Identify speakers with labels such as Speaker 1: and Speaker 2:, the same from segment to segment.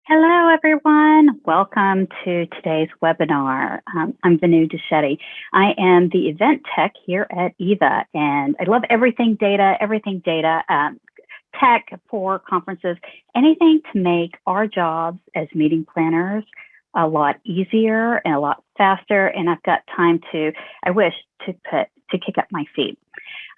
Speaker 1: Hello, everyone. Welcome to today's webinar. I'm Vinnu Deshetty. I am the event tech here at EVA, and I love everything data, tech for conferences, anything to make our jobs as meeting planners a lot easier and a lot faster. And I've got time to kick up my feet.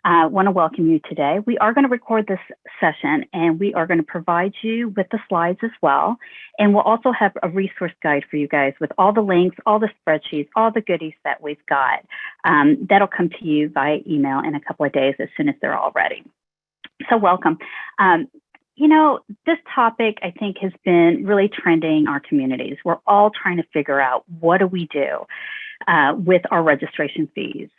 Speaker 1: I want to welcome you today. We are going to record this session and we are going to provide you with the slides as well. And we'll also have a resource guide for you guys with all the links, all the spreadsheets, all the goodies that we've got. That'll come to you via email in a couple of days as soon as they're all ready. So welcome. You know, this topic I think has been really trending our communities. We're all trying to figure out what do we do with our registration fees.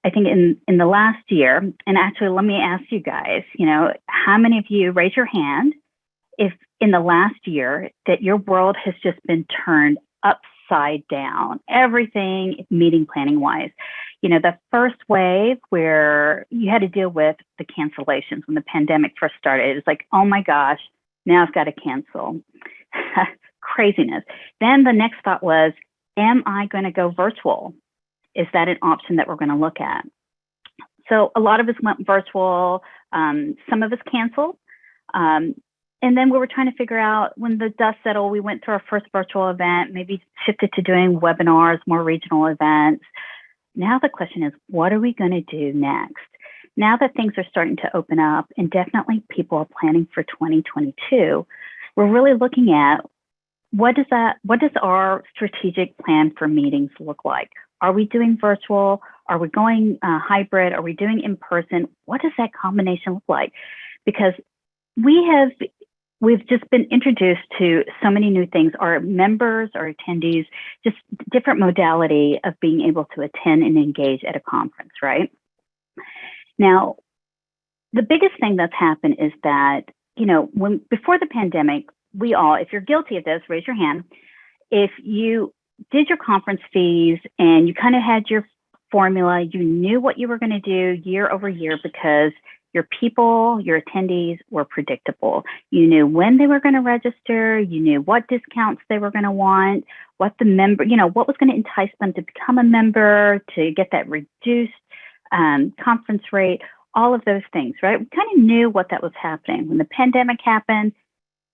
Speaker 1: I think in the last year, and actually let me ask you guys, you know, how many of you raise your hand if in the last year that your world has just been turned upside down, everything meeting planning wise. You know, the first wave where you had to deal with the cancellations when the pandemic first started, it was like, oh my gosh, now I've got to cancel. Craziness. Then the next thought was, am I going to go virtual? Is that an option that we're going to look at? So a lot of us went virtual, some of us canceled. And then we were trying to figure out when the dust settled, we went through our first virtual event, maybe shifted to doing webinars, more regional events. Now the question is, what are we going to do next? Now that things are starting to open up and definitely people are planning for 2022, we're really looking at what does our strategic plan for meetings look like? Are we doing virtual? Are we going hybrid? Are we doing in person? What does that combination look like? Because we've just been introduced to so many new things. Our members, our attendees, just different modality of being able to attend and engage at a conference, right? Now, the biggest thing that's happened is that, you know, before the pandemic, we all, if you're guilty of this, raise your hand. If you did your conference fees and you kind of had your formula, you knew what you were going to do year over year because your people, your attendees were predictable. You knew when they were going to register, you knew what discounts they were going to want, what the member, you know, what was going to entice them to become a member, to get that reduced conference rate, all of those things, right? We kind of knew what that was happening. When the pandemic happened,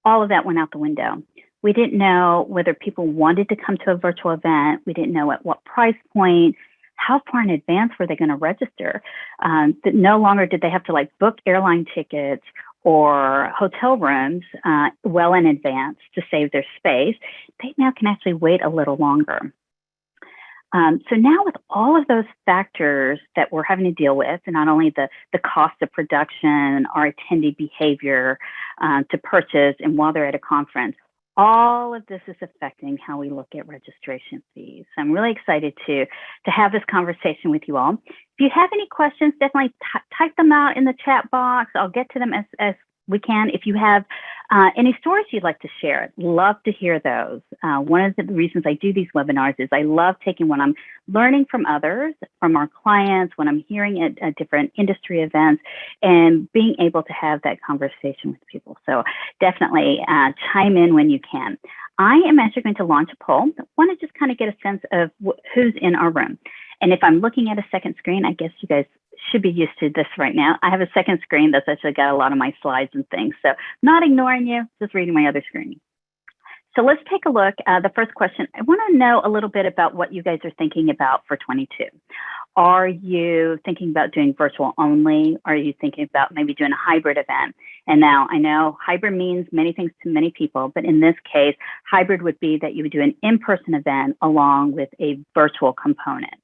Speaker 1: all of that went out the window. We didn't know whether people wanted to come to a virtual event. We didn't know at what price point, how far in advance were they going to register. That no longer did they have to like book airline tickets or hotel rooms well in advance to save their space. They now can actually wait a little longer. So now with all of those factors that we're having to deal with, and not only the cost of production, our attendee behavior to purchase and while they're at a conference, all of this is affecting how we look at registration fees. So I'm really excited to have this conversation with you all. If you have any questions, definitely type them out in the chat box. I'll get to them as we can. If you have any stories you'd like to share, I'd love to hear those. One of the reasons I do these webinars is I love taking what I'm learning from others, from our clients, when I'm hearing at different industry events, and being able to have that conversation with people. So definitely chime in when you can. I am actually going to launch a poll. I want to just kind of get a sense of who's in our room. And if I'm looking at a second screen, I guess you guys should be used to this right now. I have a second screen that's actually got a lot of my slides and things. So not ignoring you, just reading my other screen. So let's take a look at the first question. I want to know a little bit about what you guys are thinking about for 22. Are you thinking about doing virtual only? Are you thinking about maybe doing a hybrid event? And now I know hybrid means many things to many people, but in this case, hybrid would be that you would do an in-person event along with a virtual component.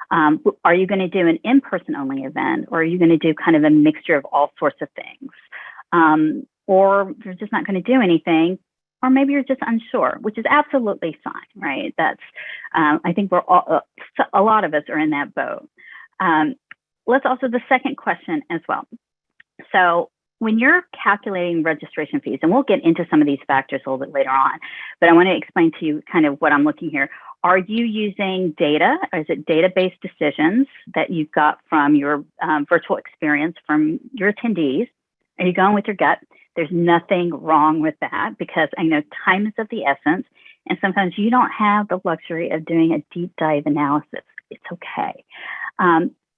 Speaker 1: Are you going to do an in-person only event, or are you going to do kind of a mixture of all sorts of things? Or you're just not going to do anything, or maybe you're just unsure, which is absolutely fine, right? That's, I think we're all, a lot of us are in that boat. Let's also, the second question as well. So when you're calculating registration fees, and we'll get into some of these factors a little bit later on, but I want to explain to you kind of what I'm looking here. Are you using data, or is it database decisions that you've got from your virtual experience from your attendees? Are you going with your gut? There's nothing wrong with that, because I know time is of the essence, and sometimes you don't have the luxury of doing a deep dive analysis. It's okay.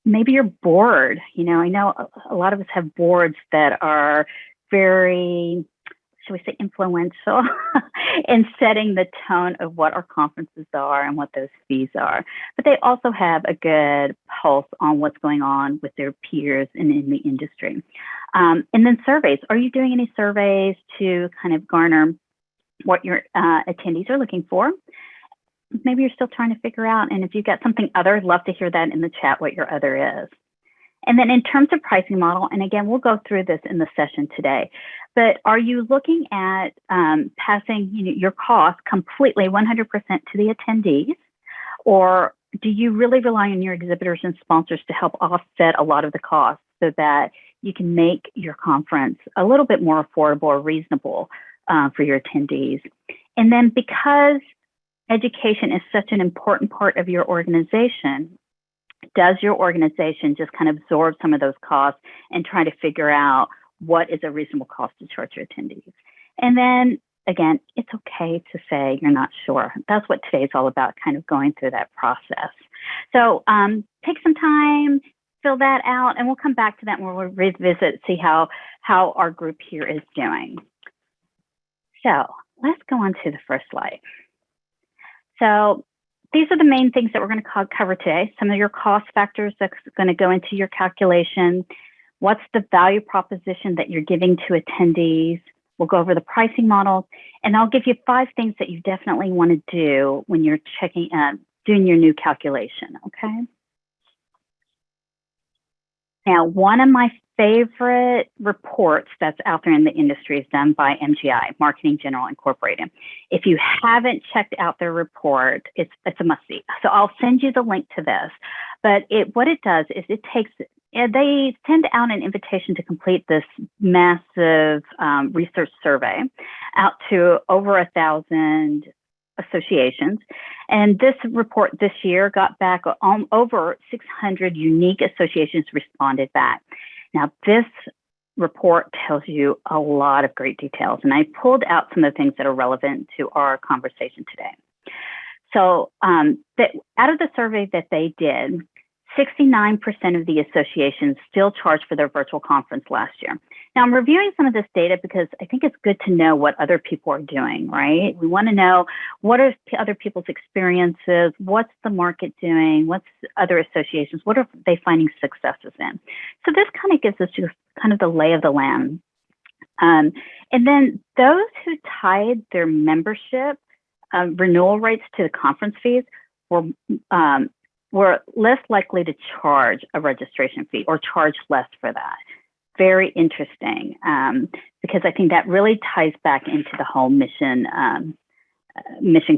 Speaker 1: Maybe you're bored. You know, I know a lot of us have boards that are very, shall we say, influential in setting the tone of what our conferences are and what those fees are. But they also have a good pulse on what's going on with their peers and in the industry. And then surveys. Are you doing any surveys to kind of garner what your attendees are looking for? Maybe you're still trying to figure out, and if you've got something other, I'd love to hear that in the chat, what your other is. And then in terms of pricing model, and again, we'll go through this in the session today, but are you looking at passing your cost completely 100% to the attendees, or do you really rely on your exhibitors and sponsors to help offset a lot of the costs so that you can make your conference a little bit more affordable or reasonable for your attendees? And then because education is such an important part of your organization, does your organization just kind of absorb some of those costs and try to figure out what is a reasonable cost to charge your attendees? And then again, it's okay to say you're not sure. That's what today's all about, kind of going through that process. So take some time, fill that out, and we'll come back to that and we'll revisit, see how our group here is doing. So let's go on to the first slide. So these are the main things that we're going to cover today. Some of your cost factors that's going to go into your calculation. What's the value proposition that you're giving to attendees? We'll go over the pricing models, and I'll give you 5 things that you definitely want to do when you're doing your new calculation, okay? Now, one of my favorite reports that's out there in the industry is done by MGI, Marketing General Incorporated. If you haven't checked out their report, it's a must-see. So I'll send you the link to this. But what it does is they send out an invitation to complete this massive research survey out to over 1,000 associations. And this report this year got back over 600 unique associations responded back. Now, this report tells you a lot of great details, and I pulled out some of the things that are relevant to our conversation today. So out of the survey that they did, 69% of the associations still charged for their virtual conference last year. Now, I'm reviewing some of this data because I think it's good to know what other people are doing, right? We want to know what are other people's experiences, what's the market doing, what's other associations, what are they finding successes in? So this kind of gives us just kind of the lay of the land. And then those who tied their membership renewal rates to the conference fees were less likely to charge a registration fee or charge less for that. Very interesting, because I think that really ties back into the whole mission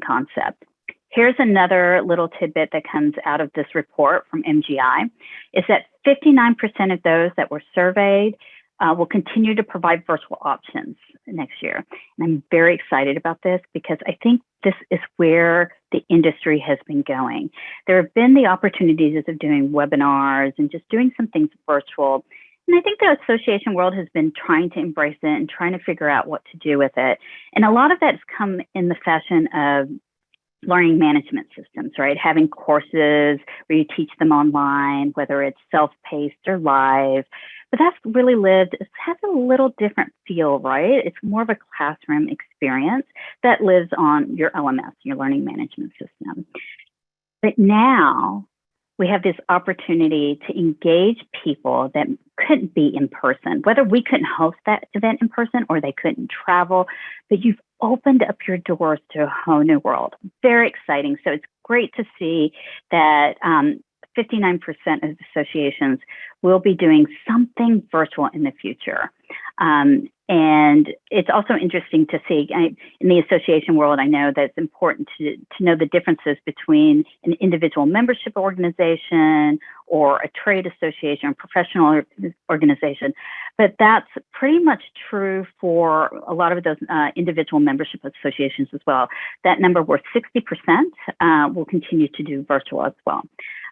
Speaker 1: concept. Here's another little tidbit that comes out of this report from MGI, is that 59% of those that were surveyed will continue to provide virtual options next year. And I'm very excited about this because I think this is where the industry has been going. There have been the opportunities of doing webinars and just doing some things virtual. And I think the association world has been trying to embrace it and trying to figure out what to do with it. And a lot of that's come in the fashion of learning management systems, right? Having courses where you teach them online, whether it's self-paced or live. But that's really it has a little different feel, right? It's more of a classroom experience that lives on your LMS, your learning management system. But now we have this opportunity to engage people that couldn't be in person, whether we couldn't host that event in person or they couldn't travel, but you've opened up your doors to a whole new world. Very exciting. So it's great to see that 59% of associations will be doing something virtual in the future. And it's also interesting to see in the association world, I know that it's important to know the differences between an individual membership organization or a trade association or professional organization. But that's pretty much true for a lot of those individual membership associations as well. That number were 60% will continue to do virtual as well.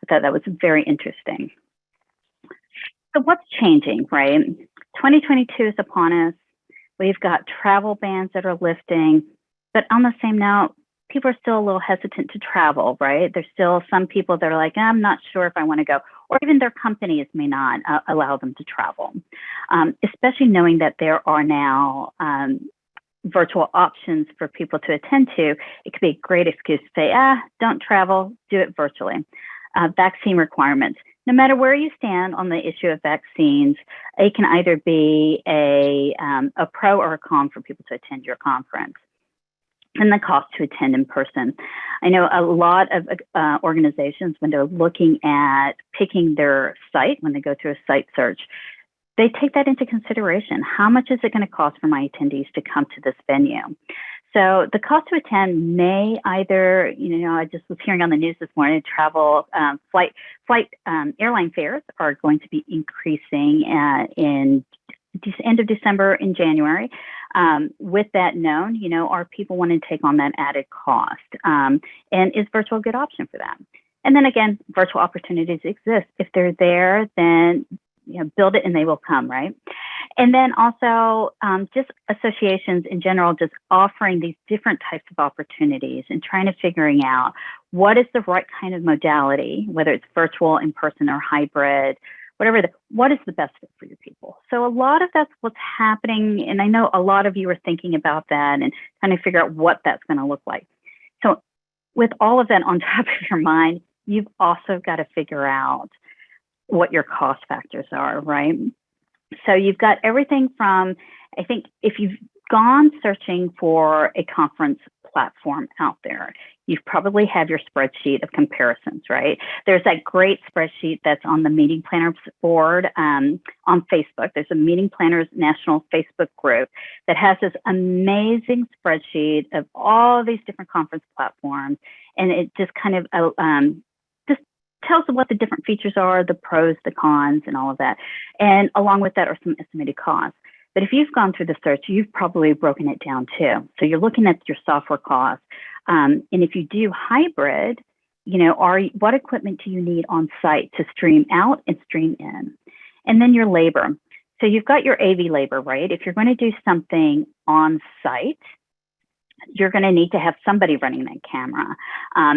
Speaker 1: I thought that was very interesting. So what's changing, right? 2022 is upon us. We've got travel bans that are lifting, but on the same note, people are still a little hesitant to travel, right? There's still some people that are like, I'm not sure if I want to go, or even their companies may not allow them to travel, especially knowing that there are now virtual options for people to attend to. It could be a great excuse to say, don't travel, do it virtually. Vaccine requirements. No matter where you stand on the issue of vaccines, it can either be a pro or a con for people to attend your conference. And the cost to attend in person. I know a lot of organizations, when they're looking at picking their site, when they go through a site search, they take that into consideration. How much is it going to cost for my attendees to come to this venue? So the cost to attend may either, I just was hearing on the news this morning, airline fares are going to be increasing in end of December and January. With that known, are people wanting to take on that added cost? And is virtual a good option for them? And then again, virtual opportunities exist. If they're there, then build it and they will come, right? And then also just associations in general, just offering these different types of opportunities and trying to figuring out what is the right kind of modality, whether it's virtual, in person, or hybrid, whatever, what is the best fit for your people? So a lot of that's what's happening. And I know a lot of you are thinking about that and trying to figure out what that's going to look like. So with all of that on top of your mind, you've also got to figure out what your cost factors are, right? So you've got everything from, I think if you've gone searching for a conference platform out there, you probably have your spreadsheet of comparisons, right? There's that great spreadsheet that's on the meeting planners board on Facebook. There's a meeting planners national Facebook group that has this amazing spreadsheet of all these different conference platforms. And it just kind of just tells them what the different features are, the pros, the cons, and all of that. And along with that are some estimated costs. But if you've gone through the search, you've probably broken it down too. So you're looking at your software costs. And if you do hybrid, what equipment do you need on site to stream out and stream in? And then your labor. So you've got your AV labor, right? If you're going to do something on site, you're going to need to have somebody running that camera.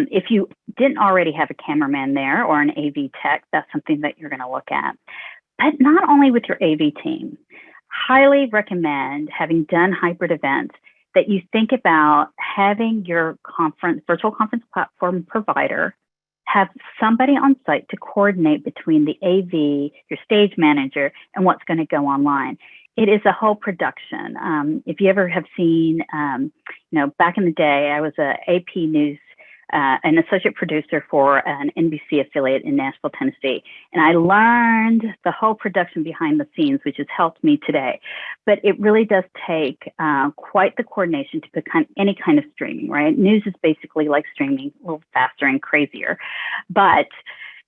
Speaker 1: If you didn't already have a cameraman there or an AV tech, that's something that you're going to look at. But not only with your AV team, highly recommend, having done hybrid events, that you think about having your virtual conference platform provider have somebody on site to coordinate between the AV, your stage manager, and what's going to go online. It is a whole production. If you ever have seen, back in the day, I was a AP News, an associate producer for an NBC affiliate in Nashville, Tennessee. And I learned the whole production behind the scenes, which has helped me today. But it really does take quite the coordination to put any kind of streaming, right? News is basically like streaming, a little faster and crazier. But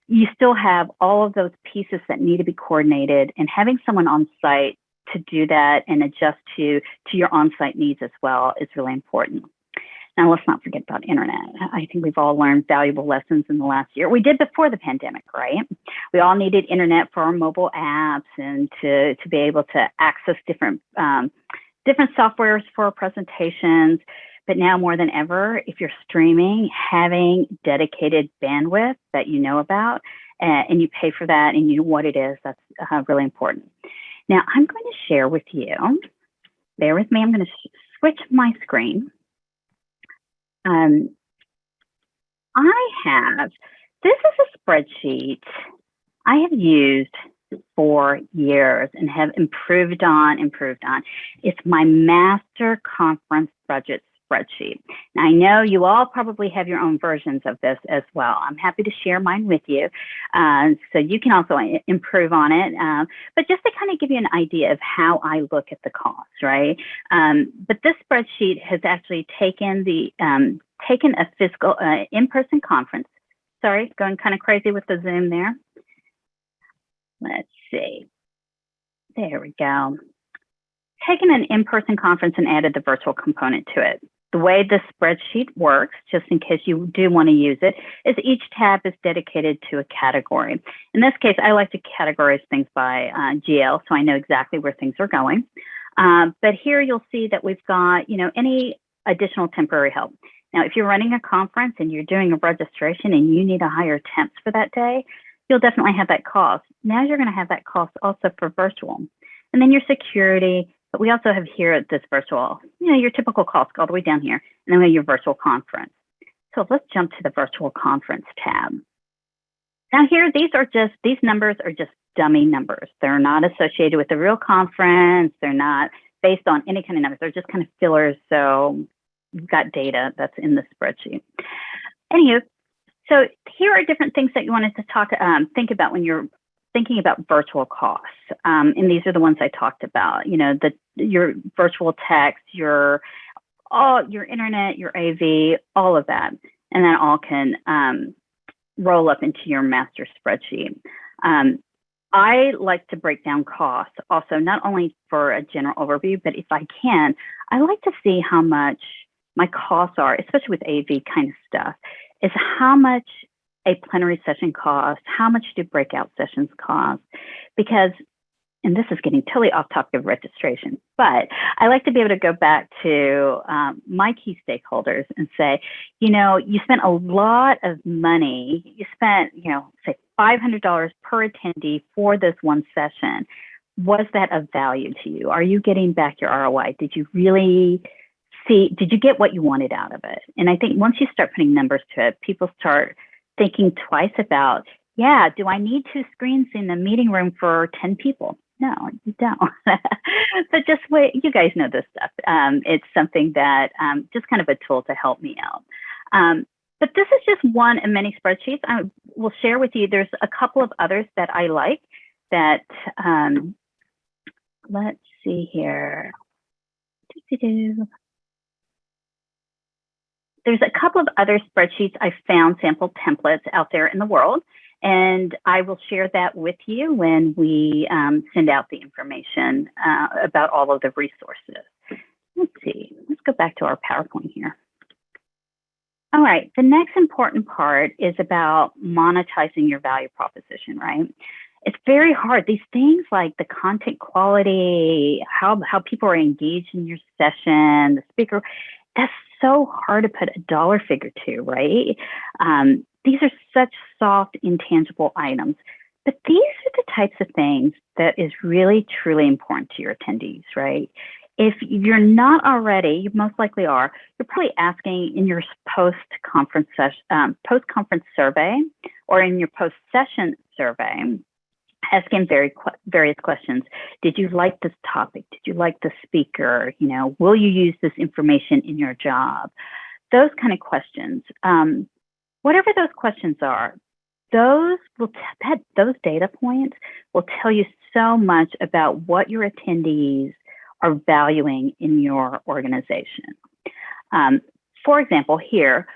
Speaker 1: you still have all of those pieces that need to be coordinated, and having someone on site to do that and adjust to your on-site needs as well is really important. Now, let's not forget about internet. I think we've all learned valuable lessons in the last year. We did before the pandemic, right? We all needed internet for our mobile apps and to be able to access different softwares for our presentations. But now more than ever, if you're streaming, having dedicated bandwidth that you know about and you pay for that and you know what it is, that's really important. Now, I'm going to share with you, bear with me, I'm going to switch my screen. This is a spreadsheet I have used for years and have improved on. It's my master conference budget spreadsheet. Now, I know you all probably have your own versions of this as well. I'm happy to share mine with you, so you can also improve on it. But just to kind of give you an idea of how I look at the costs, right? But this spreadsheet has actually taken a physical in-person conference. Sorry, going kind of crazy with the Zoom there. Let's see. There we go. Taken an in-person conference and added the virtual component to it. The way this spreadsheet works, just in case you do want to use it, is each tab is dedicated to a category. In this case, I like to categorize things by GL, so I know exactly where things are going. But here you'll see that we've got, any additional temporary help. Now, if you're running a conference and you're doing a registration and you need to hire temps for that day, you'll definitely have that cost. Now you're going to have that cost also for virtual. And then your security, but we also have here at this virtual, your typical cost all the way down here, and then we have your virtual conference. So let's jump to the virtual conference tab. Now here, these numbers are just dummy numbers. They're not associated with the real conference. They're not based on any kind of numbers. They're just kind of fillers. So you've got data that's in the spreadsheet. Anywho, so here are different things that you wanted to think about when you're thinking about virtual costs. And these are the ones I talked about, your virtual text, your internet, your AV, all of that. And that all can roll up into your master spreadsheet. I like to break down costs also, not only for a general overview, but if I can, I like to see how much my costs are, especially with AV kind of stuff, is how much a plenary session costs, how much do breakout sessions cost, because, and this is getting totally off topic of registration, but I like to be able to go back to my key stakeholders and say, you spent a lot of money, you spent, say $500 per attendee for this one session. Was that of value to you? Are you getting back your ROI? Did you get what you wanted out of it? And I think once you start putting numbers to it, people start thinking twice about, do I need 2 screens in the meeting room for 10 people? No, you don't. But just wait, you guys know this stuff. It's something that just kind of a tool to help me out. But this is just one of many spreadsheets. I will share with you. There's a couple of others that I like that, let's see here. There's a couple of other spreadsheets I found, sample templates out there in the world, and I will share that with you when we send out the information about all of the resources. Let's see, let's go back to our PowerPoint here. All right, the next important part is about monetizing your value proposition, right? It's very hard. These things like the content quality, how people are engaged in your session, the speaker, that's so hard to put a dollar figure to, right? These are such soft, intangible items, but these are the types of things that is really, truly important to your attendees, right? If you're not already, you most likely are, you're probably asking in your post-conference survey or in your post-session survey, asking various questions. Did you like this topic? Did you like the speaker? Will you use this information in your job? Those kind of questions. Whatever those questions are, those data points will tell you so much about what your attendees are valuing in your organization. For example, here,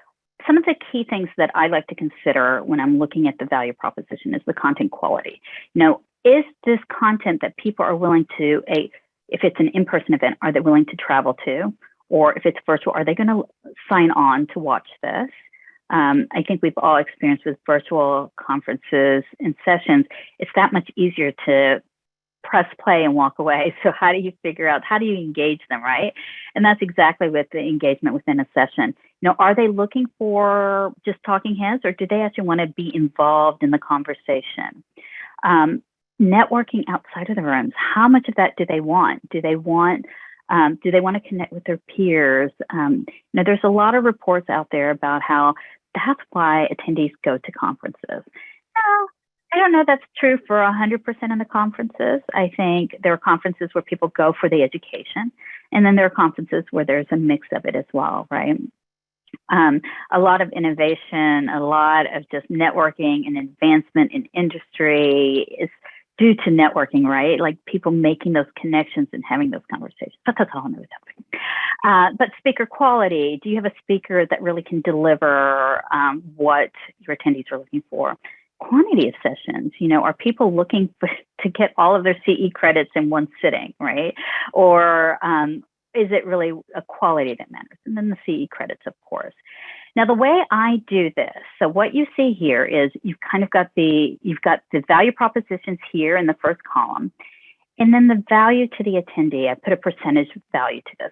Speaker 1: some of the key things that I like to consider when I'm looking at the value proposition is the content quality. Is this content that people are willing to, if it's an in-person event, are they willing to travel to? Or if it's virtual, are they going to sign on to watch this? I think we've all experienced with virtual conferences and sessions, it's that much easier to press play and walk away. So how do you figure out, how do you engage them, right? And that's exactly with the engagement within a session. Are they looking for just talking heads, or do they actually want to be involved in the conversation? Networking outside of the rooms, how much of that do they want? Do they want to connect with their peers? There's a lot of reports out there about how that's why attendees go to conferences. Now, I don't know that's true for 100% of the conferences. I think there are conferences where people go for the education, and then there are conferences where there's a mix of it as well, right? A lot of innovation, a lot of just networking and advancement in industry is due to networking, right? Like people making those connections and having those conversations. But that's a whole nother topic. But speaker quality, do you have a speaker that really can deliver what your attendees are looking for? Quantity of sessions, are people looking to get all of their CE credits in one sitting, right? Or is it really a quality that matters? And then the CE credits, of course. Now, the way I do this, so what you see here is you've got the value propositions here in the first column, And then the value to the attendee, I put a percentage value to this.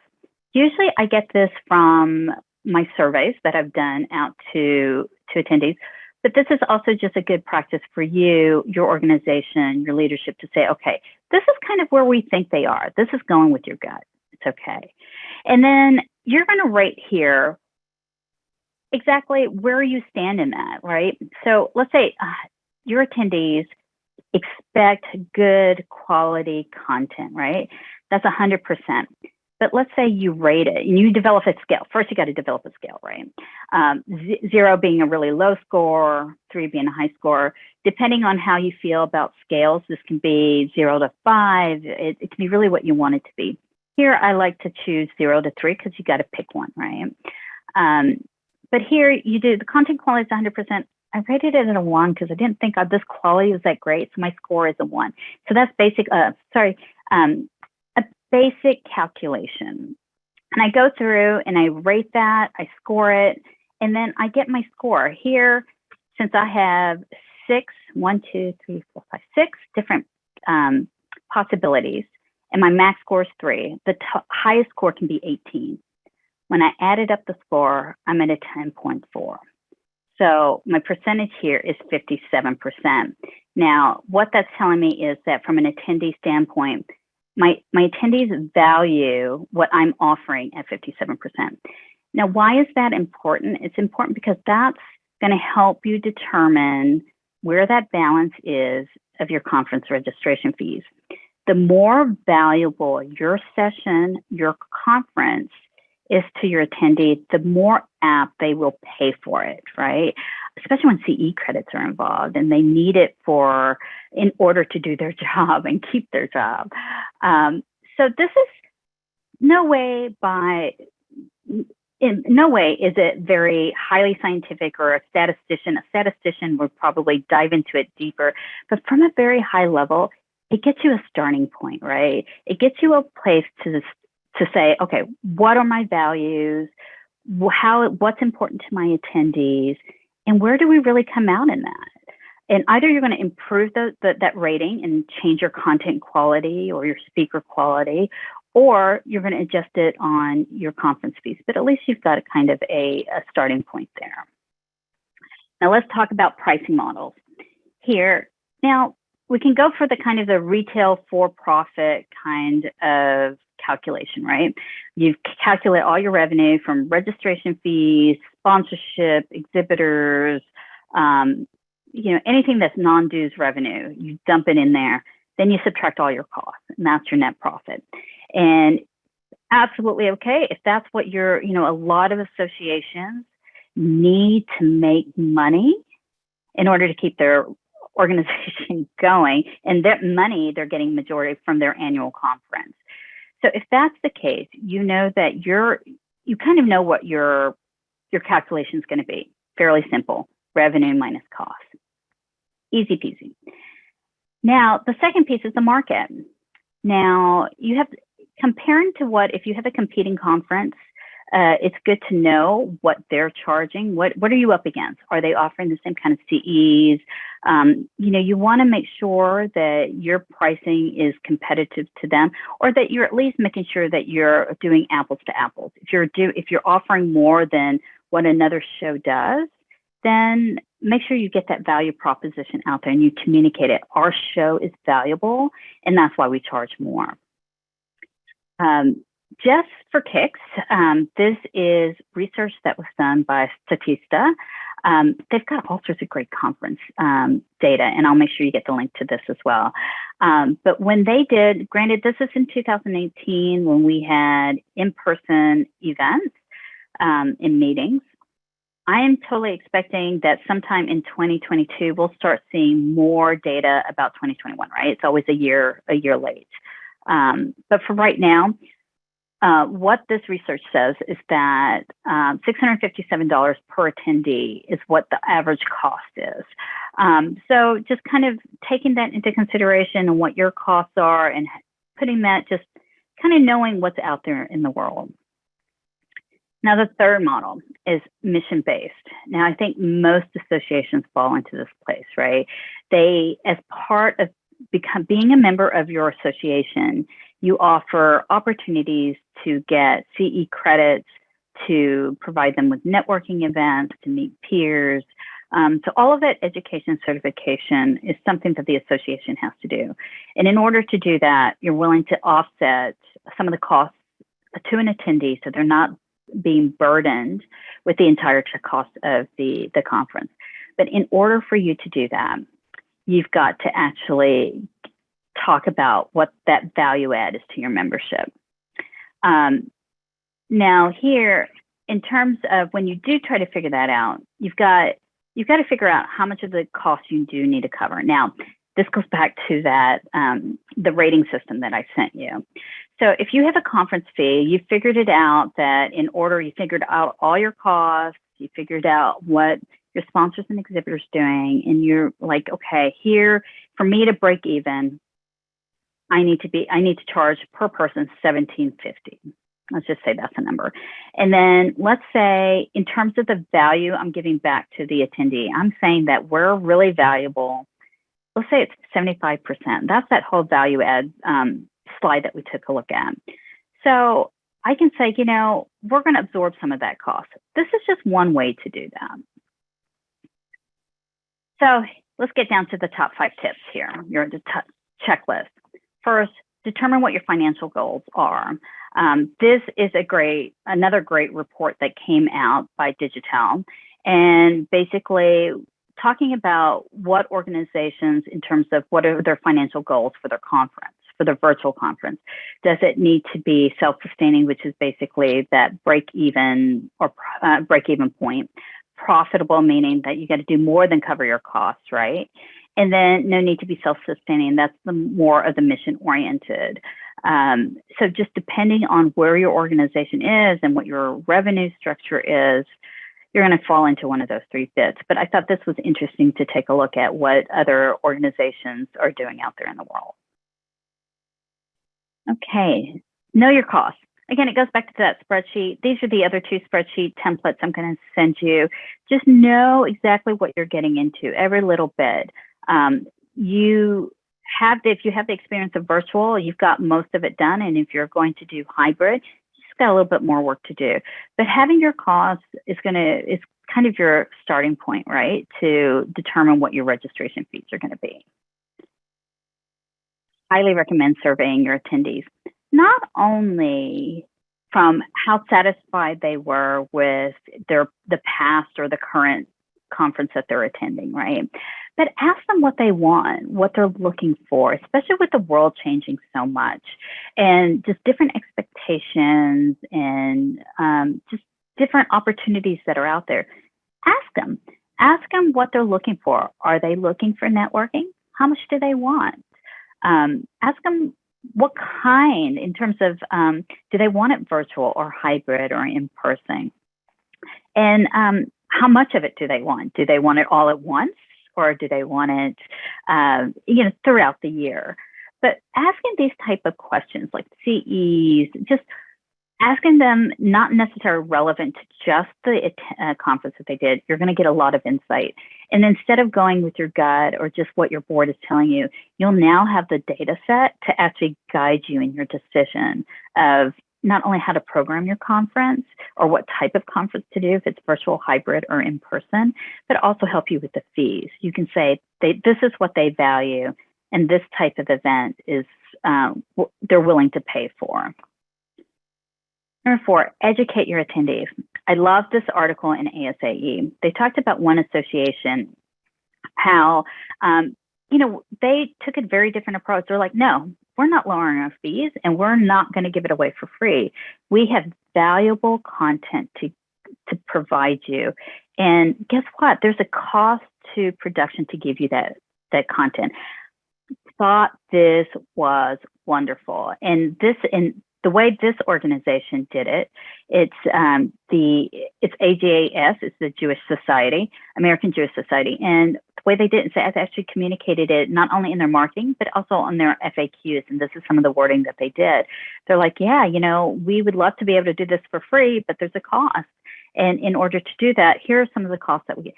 Speaker 1: Usually I get this from my surveys that I've done out to attendees, but this is also just a good practice for you, your organization, your leadership to say, okay, this is kind of where we think they are. This is going with your gut. It's okay. And then you're going to rate here exactly where you stand in that, right? So let's say your attendees expect good quality content, right? That's 100%. But let's say you rate it and you develop a scale. First, you got to develop a scale, right? 0 being a really low score, 3 being a high score. Depending on how you feel about scales, this can be 0 to 5. It can be really what you want it to be. Here, I like to choose 0 to 3 because you got to pick one, right? But here you do the content quality is 100%. I rated it at a 1 because I didn't think this quality was that great, so my score is a 1. So that's basic. A basic calculation. And I go through and I rate that, I score it, and then I get my score here. Since I have 6 different possibilities, and my max score is 3. The highest score can be 18. When I added up the score, I'm at a 10.4. So my percentage here is 57%. Now, what that's telling me is that from an attendee standpoint, my attendees value what I'm offering at 57%. Now, why is that important? It's important because that's going to help you determine where that balance is of your conference registration fees. The more valuable your session, your conference is to your attendee, the more apt they will pay for it, right? Especially when CE credits are involved and they need it in order to do their job and keep their job. So this is in no way is it very highly scientific or a statistician. A statistician would probably dive into it deeper, but from a very high level, it gets you a starting point, right? It gets you a place to say, okay, what are my values? What's important to my attendees? And where do we really come out in that? And either you're going to improve that rating and change your content quality or your speaker quality, or you're going to adjust it on your conference fees. But at least you've got a kind of a starting point there. Now let's talk about pricing models here. Now we can go for the kind of the retail for-profit kind of calculation, right? You calculate all your revenue from registration fees, sponsorship, exhibitors, anything that's non-dues revenue, you dump it in there. Then you subtract all your costs, and that's your net profit. And absolutely okay if that's what a lot of associations need to make money in order to keep their organization going, and that money they're getting majority from their annual conference. So if that's the case, you know that you kind of know what your calculation is going to be. Fairly simple, revenue minus cost. Easy peasy. Now, the second piece is the market. Now, you have comparing to if you have a competing conference, it's good to know what they're charging. What are you up against? Are they offering the same kind of CEs? You want to make sure that your pricing is competitive to them, or that you're at least making sure that you're doing apples to apples. If you're offering more than what another show does, then make sure you get that value proposition out there and you communicate it. Our show is valuable, and that's why we charge more. Just for kicks, this is research that was done by Statista. They've got all sorts of great conference data, and I'll make sure you get the link to this as well. But when they did, granted, this is in 2018 when we had in-person events and meetings. I am totally expecting that sometime in 2022, we'll start seeing more data about 2021, right? It's always a year late. But for right now, what this research says is that $657 per attendee is what the average cost is. So just kind of taking that into consideration and what your costs are and putting that, just kind of knowing what's out there in the world. Now, the third model is mission-based. Now, I think most associations fall into this place, right? They, as part of being a member of your association, you offer opportunities to get CE credits, to provide them with networking events, to meet peers. So all of that education certification is something that the association has to do. And in order to do that, you're willing to offset some of the costs to an attendee so they're not being burdened with the entire cost of the conference. But in order for you to do that, you've got to actually talk about what that value add is to your membership. Now here, in terms of when you do try to figure that out, you've got to figure out how much of the cost you do need to cover. Now, this goes back to that, the rating system that I sent you. So if you have a conference fee, you figured it out that in order, you figured out all your costs, you figured out what your sponsors and exhibitors doing, and you're like, okay, here, for me to break even, I need to charge per person $17.50. Let's just say that's a number. And then let's say in terms of the value I'm giving back to the attendee, I'm saying that we're really valuable. Let's say it's 75%. That's that whole value add slide that we took a look at. So I can say, we're going to absorb some of that cost. This is just one way to do that. So let's get down to the top 5 tips here. Your checklist. First, determine what your financial goals are. This is another great report that came out by Digital, and basically talking about what organizations, in terms of what are their financial goals for their conference, for their virtual conference. Does it need to be self-sustaining, which is basically that break-even or break-even point? Profitable, meaning that you got to do more than cover your costs, right? And then no need to be self-sustaining. That's the more of the mission-oriented. So just depending on where your organization is and what your revenue structure is, you're going to fall into one of those 3 bits. But I thought this was interesting to take a look at what other organizations are doing out there in the world. Okay, know your costs. Again, it goes back to that spreadsheet. These are the other 2 spreadsheet templates I'm going to send you. Just know exactly what you're getting into, every little bit. If you have the experience of virtual, you've got most of it done. And if you're going to do hybrid, you've got a little bit more work to do. But having your costs is kind of your starting point, right? To determine what your registration fees are going to be. Highly recommend surveying your attendees, not only from how satisfied they were with the past or the current conference that they're attending, right? But ask them what they want, what they're looking for, especially with the world changing so much, and just different expectations and just different opportunities that are out there. Ask them what they're looking for. Are they looking for networking? How much do they want? Ask them what kind, in terms of, do they want it virtual or hybrid or in person? And how much of it do they want? Do they want it all at once, or do they want it, throughout the year? But asking these type of questions like CEs, just asking them, not necessarily relevant to just the conference that they did, you're going to get a lot of insight. And instead of going with your gut or just what your board is telling you, you'll now have the data set to actually guide you in your decision of not only how to program your conference or what type of conference to do, if it's virtual, hybrid, or in person, but also help you with the fees. You can say, this is what they value, and this type of event is they're willing to pay for. Number 4, educate your attendees. I love this article in ASAE. They talked about one association, how, they took a very different approach. They're like, no, we're not lowering our fees, and we're not going to give it away for free. We have valuable content to provide you. And guess what? There's a cost to production to give you that content. Thought this was wonderful. And the way this organization did it, it's AJAS, it's the Jewish Society, American Jewish Society. And the way they did it, I've actually communicated it not only in their marketing, but also on their FAQs. And this is some of the wording that they did. They're like, yeah, we would love to be able to do this for free, but there's a cost. And in order to do that, here are some of the costs that we get.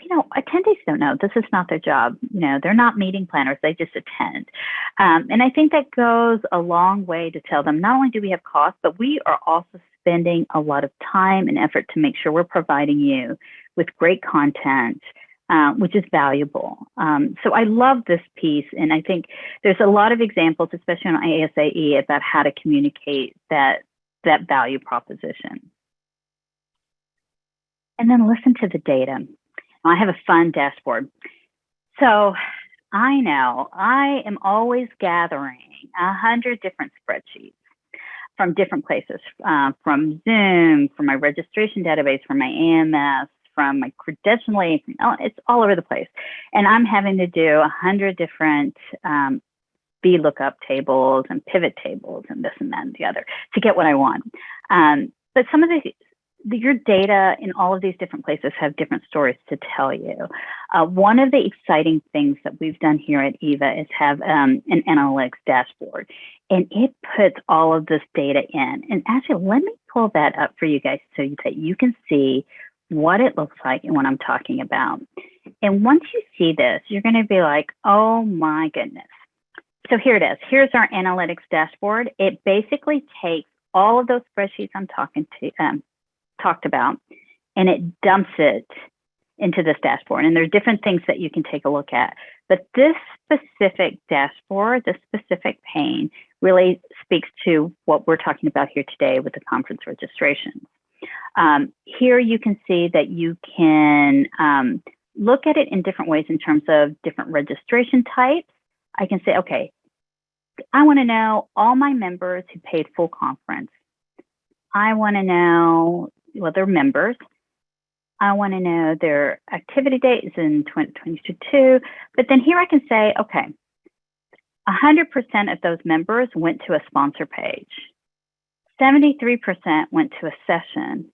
Speaker 1: attendees don't know. This is not their job. They're not meeting planners. They just attend. And I think that goes a long way to tell them, not only do we have costs, but we are also spending a lot of time and effort to make sure we're providing you with great content, which is valuable. So I love this piece. And I think there's a lot of examples, especially on ASAE, about how to communicate that value proposition. And then listen to the data. I have a fun dashboard. So I know I am always gathering 100 different spreadsheets from different places, from Zoom, from my registration database, from my AMS, from my credentialing, it's all over the place. And I'm having to do 100 different VLOOKUP tables and pivot tables and this and that and the other to get what I want. But some of your data in all of these different places have different stories to tell you. One of the exciting things that we've done here at EVA is have an analytics dashboard, and it puts all of this data in. And actually, let me pull that up for you guys so that you can see what it looks like and what I'm talking about. And once you see this, you're going to be like, oh my goodness. So here it is. Here's our analytics dashboard. It basically takes all of those spreadsheets I'm talked about, and it dumps it into this dashboard. And there are different things that you can take a look at. But this specific dashboard, this specific pane, really speaks to what we're talking about here today with the conference registrations. Here you can see that you can look at it in different ways in terms of different registration types. I can say, okay, I want to know all my members who paid full conference. I want to know, well, they're members. I want to know their activity dates in 2022. But then here I can say, okay, 100% of those members went to a sponsor page. 73% went to a session.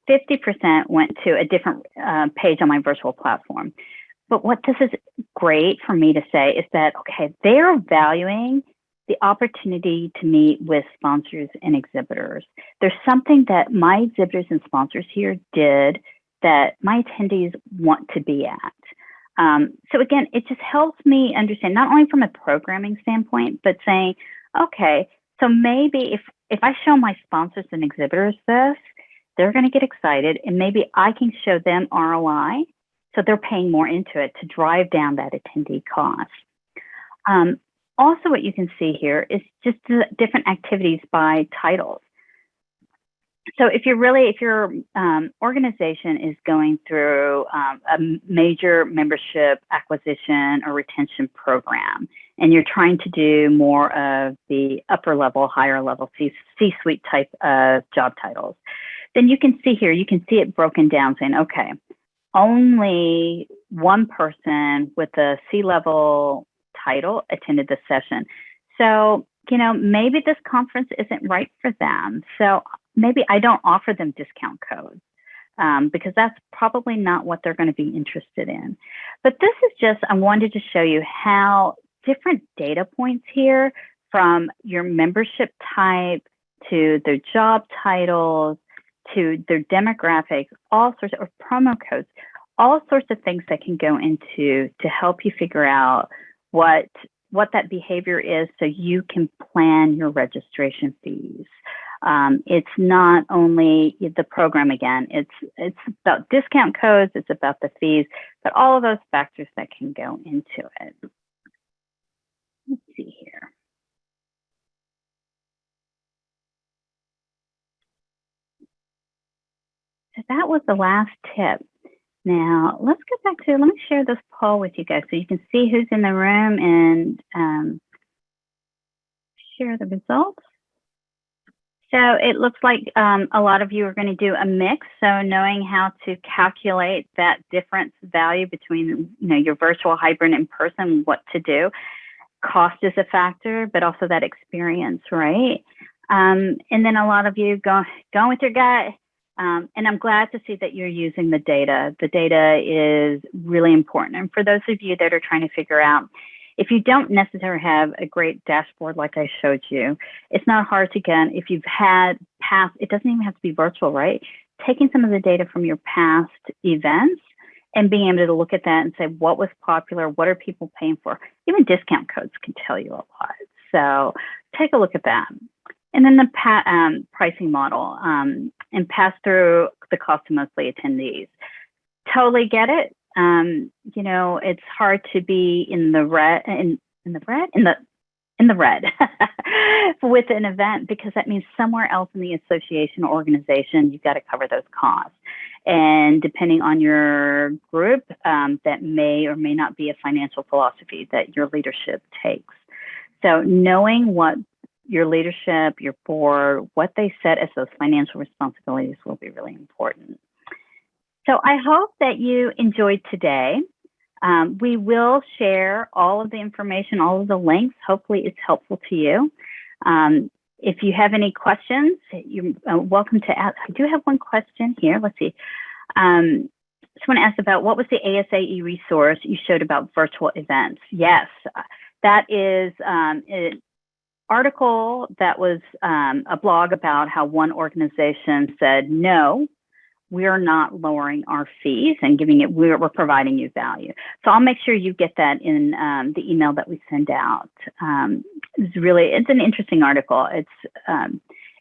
Speaker 1: 50% went to a different page on my virtual platform. But what this is great for me to say is that, okay, they're valuing the opportunity to meet with sponsors and exhibitors. There's something that my exhibitors and sponsors here did that my attendees want to be at. So again, it just helps me understand, not only from a programming standpoint, but saying, okay, so maybe if I show my sponsors and exhibitors this, they're going to get excited, and maybe I can show them ROI, so they're paying more into it to drive down that attendee cost. Also, what you can see here is just the different activities by titles. So if your organization is going through a major membership acquisition or retention program, and you're trying to do more of the upper level, higher level C-suite type of job titles, then you can see here, you can see it broken down saying, okay, only one person with a C-level title attended the session. So, maybe this conference isn't right for them. So maybe I don't offer them discount codes because that's probably not what they're going to be interested in. But this is just, I wanted to show you how different data points here, from your membership type to their job titles to their demographics, all sorts of promo codes, all sorts of things that can go into to help you figure out what that behavior is, so you can plan your registration fees. It's not only the program, again, it's about discount codes, it's about the fees, but all of those factors that can go into it. Let's see here. So that was the last tip. Now, let's get back to, let me share this poll with you guys so you can see who's in the room and share the results. So it looks like a lot of you are going to do a mix. So knowing how to calculate that difference value between your virtual, hybrid, and in person, what to do. Cost is a factor, but also that experience, right? And then a lot of you going with your gut. And I'm glad to see that you're using the data. The data is really important. And for those of you that are trying to figure out, if you don't necessarily have a great dashboard like I showed you, it's not hard to get. If you've had past, it doesn't even have to be virtual, right? Taking some of the data from your past events and being able to look at that and say, what was popular? What are people paying for? Even discount codes can tell you a lot. So take a look at that. And then the pricing model and pass through the cost to monthly attendees. Totally get it. You know, it's hard to be in the red, in the red with an event, because that means somewhere else in the association or organization, you've got to cover those costs. And depending on your group, that may or may not be a financial philosophy that your leadership takes. So knowing what your leadership, your board, what they set as those financial responsibilities will be really important. So I hope that you enjoyed today. We will share all of the information, all of the links. Hopefully it's helpful to you. If you have any questions, you're welcome to ask. I do have one question here. Let's see. Someone asked about what was the ASAE resource you showed about virtual events? Yes, that is an article that was a blog about how one organization said, no, we're not lowering our fees and giving it, we're providing you value. So I'll make sure you get that in the email that we send out. It's an interesting article.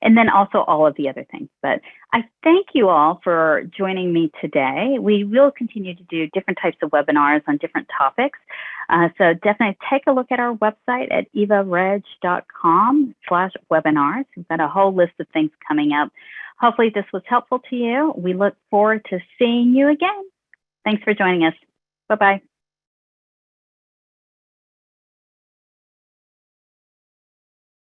Speaker 1: And then also all of the other things. But I thank you all for joining me today. We will continue to do different types of webinars on different topics. So definitely take a look at our website at evareg.com/webinars. We've got a whole list of things coming up. Hopefully this was helpful to you. We look forward to seeing you again. Thanks for joining us. Bye-bye.